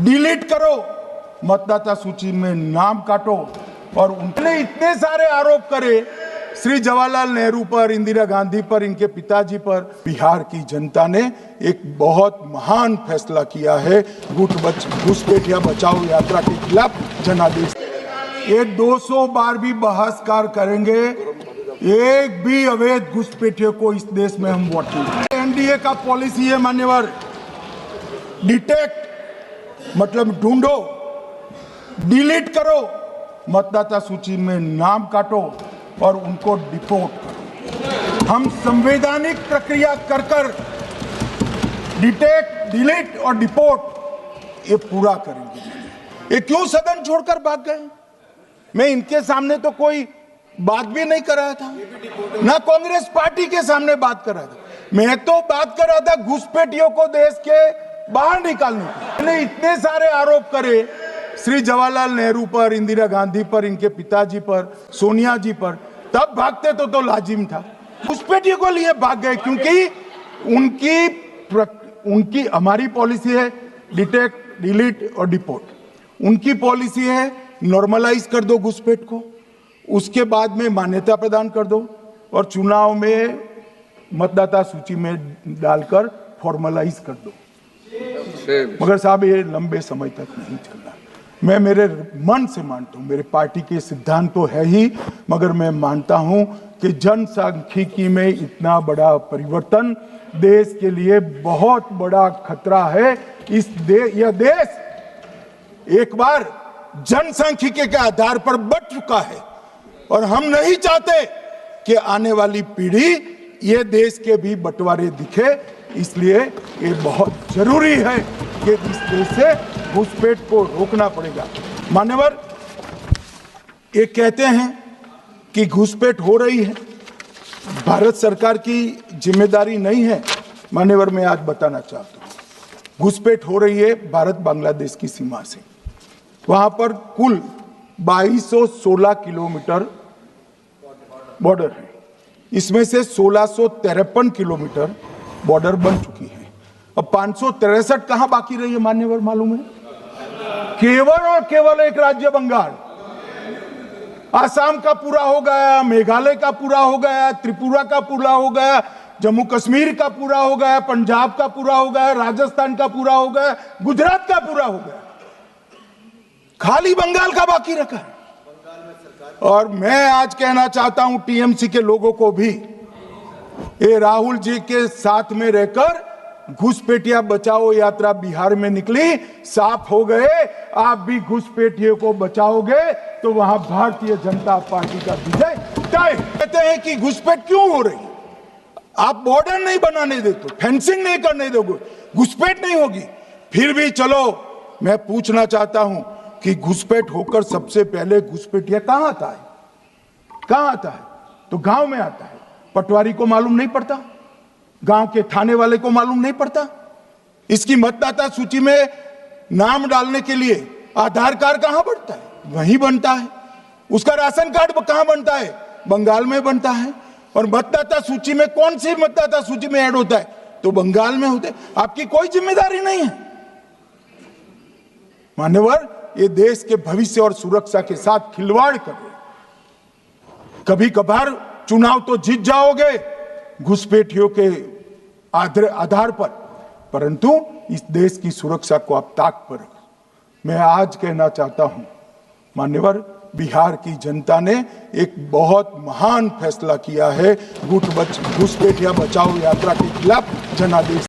Delete करो, मतदाता सूची में नाम काटो। और उन्होंने इतने सारे आरोप करे श्री जवाहरलाल नेहरू पर, इंदिरा गांधी पर, इनके पिताजी पर। बिहार की जनता ने एक बहुत महान फैसला किया है घुसपैठिया बचाओ यात्रा के खिलाफ जनादेश। ये 200 बार भी बहसकार करेंगे, एक भी अवैध घुसपैठियों को इस देश में हम वोट नहीं। एनडीए का पॉलिसी है मान्यवर, डिटेक्ट मतलब ढूंढो, डिलीट करो, मतदाता सूची में नाम काटो और उनको डिपोर्ट करो। हम संवैधानिक प्रक्रिया कर कर डिटेक्ट, डिलीट और डिपोर्ट ये पूरा करेंगे। ये क्यों सदन छोड़कर भाग गए? मैं इनके सामने तो कोई बात भी नहीं कर रहा था, ना कांग्रेस पार्टी के सामने बात कर रहा था। मैं तो बात कर रहा था घुसपैठियों को देश के बाहर निकालने की। मैंने इतने सारे आरोप करे श्री जवाहरलाल नेहरू पर, इंदिरा गांधी पर, इनके पिताजी पर, सोनिया जी पर, तब भागते तो लाजिम था। घुसपैठियों को लिए भाग गए क्योंकि उनकी हमारी पॉलिसी है डिटेक्ट, डिलीट और डिपोर्ट। उनकी पॉलिसी है नॉर्मलाइज कर दो घुसपैठ को, उसके बाद में मान्यता प्रदान कर दो और चुनाव में मतदाता सूची में डालकर फॉर्मलाइज कर दो। मगर साहब ये लंबे समय तक नहीं चलना। मैं मेरे मन से मानता हूं, मेरे पार्टी के सिद्धांत तो है ही, मगर मैं मानता हूं कि जनसांख्यिकी में इतना बड़ा परिवर्तन देश के लिए बहुत बड़ा खतरा है। यह देश एक बार जनसांख्यिकी के आधार पर बढ़ चुका है और हम नहीं चाहते कि आने वाली पीढ़ी ये देश के भी बंटवारे दिखे। इसलिए ये बहुत जरूरी है कि इस देश से घुसपैठ को रोकना पड़ेगा। मान्यवर, ये कहते हैं कि घुसपैठ हो रही है, भारत सरकार की जिम्मेदारी नहीं है। मान्यवर, मैं आज बताना चाहता हूं, घुसपैठ हो रही है भारत बांग्लादेश की सीमा से। वहां पर कुल 2216 किलोमीटर बॉर्डर है, इसमें से 1653 किलोमीटर बॉर्डर बन चुकी है। अब 563 कहां बाकी रही है मान्यवर मालूम है? केवल और केवल एक राज्य बंगाल। आसाम का पूरा हो गया, मेघालय का पूरा हो गया, त्रिपुरा का पूरा हो गया, जम्मू कश्मीर का पूरा हो गया, पंजाब का पूरा हो गया, राजस्थान का पूरा हो गया, गुजरात का पूरा हो गया, खाली बंगाल का बाकी रखा है। और मैं आज कहना चाहता हूं टीएमसी के लोगों को भी, ये राहुल जी के साथ में रहकर घुसपैठिया बचाओ यात्रा बिहार में निकली, साफ हो गए। आप भी घुसपैठियों को बचाओगे तो वहां भारतीय जनता पार्टी का विजय तय। कहते हैं कि घुसपैठ क्यों हो रही? आप बॉर्डर नहीं बनाने देते, फेंसिंग नहीं करने दोगे, घुसपैठ नहीं होगी। फिर भी चलो, मैं पूछना चाहता हूं कि घुसपैठ होकर सबसे पहले घुसपैठिया कहां आता है? कहां आता है? तो गांव में आता है। पटवारी को मालूम नहीं पड़ता, गांव के थाने वाले को मालूम नहीं पड़ता। इसकी मतदाता सूची में नाम डालने के लिए आधार कार्ड कहां बनता है? वहीं बनता है। उसका राशन कार्ड कहां बनता है? बंगाल में बनता है। और मतदाता सूची में कौन सी मतदाता सूची में ऐड होता है? तो बंगाल में होता है। आपकी कोई जिम्मेदारी नहीं है। मान्यवर, ये देश के भविष्य और सुरक्षा के साथ खिलवाड़ कर रहे। कभी कभार चुनाव तो जीत जाओगे घुसपैठियों के आधार पर, परंतु इस देश की सुरक्षा को आप ताक पर रखो। मैं आज कहना चाहता हूं मान्यवर, बिहार की जनता ने एक बहुत महान फैसला किया है घुसपैठिया बचाओ यात्रा के खिलाफ जनादेश।